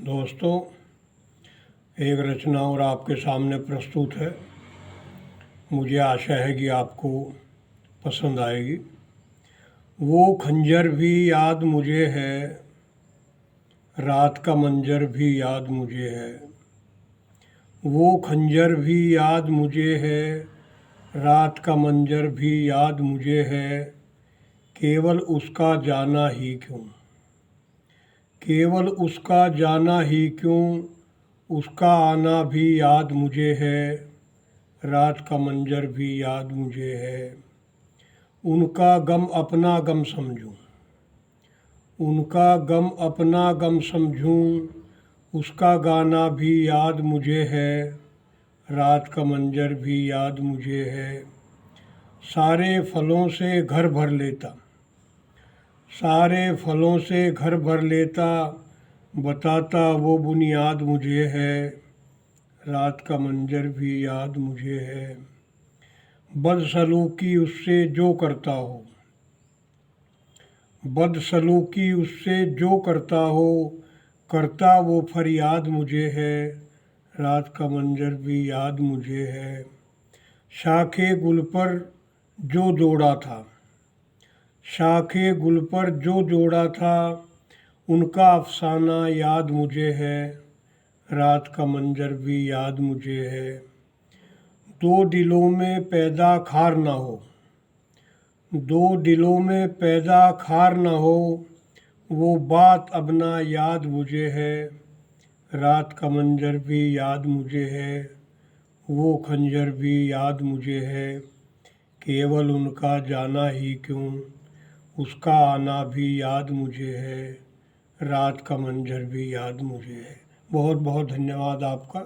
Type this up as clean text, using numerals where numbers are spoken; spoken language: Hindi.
दोस्तों, एक रचना और आपके सामने प्रस्तुत है। मुझे आशा है कि आपको पसंद आएगी। वो खंजर भी याद मुझे है, रात का मंजर भी याद मुझे है। वो खंजर भी याद मुझे है, रात का मंजर भी याद मुझे है। केवल उसका जाना ही क्यों, केवल उसका जाना ही क्यों, उसका आना भी याद मुझे है, रात का मंजर भी याद मुझे है। उनका गम अपना गम समझूं, उनका गम अपना गम समझूं, उसका गाना भी याद मुझे है, रात का मंजर भी याद मुझे है। सारे फलों से घर भर लेता, सारे फलों से घर भर लेता, बताता वो बुनियाद मुझे है, रात का मंजर भी याद मुझे है। बदसलूकी उससे जो करता हो, बदसलूकी उससे जो करता हो, करता वो फरियाद मुझे है, रात का मंजर भी याद मुझे है। शाखे गुल पर जो जोड़ा था, शाखे गुल पर जो जोड़ा था, उनका अफसाना याद मुझे है, रात का मंजर भी याद मुझे है। दो दिलों में पैदा खार ना हो, दो दिलों में पैदा खार ना हो, वो बात अब ना याद मुझे है, रात का मंजर भी याद मुझे है। वो खंजर भी याद मुझे है, केवल उनका जाना ही क्यों, उसका आना भी याद मुझे है, रात का मंजर भी याद मुझे है। बहुत बहुत धन्यवाद आपका।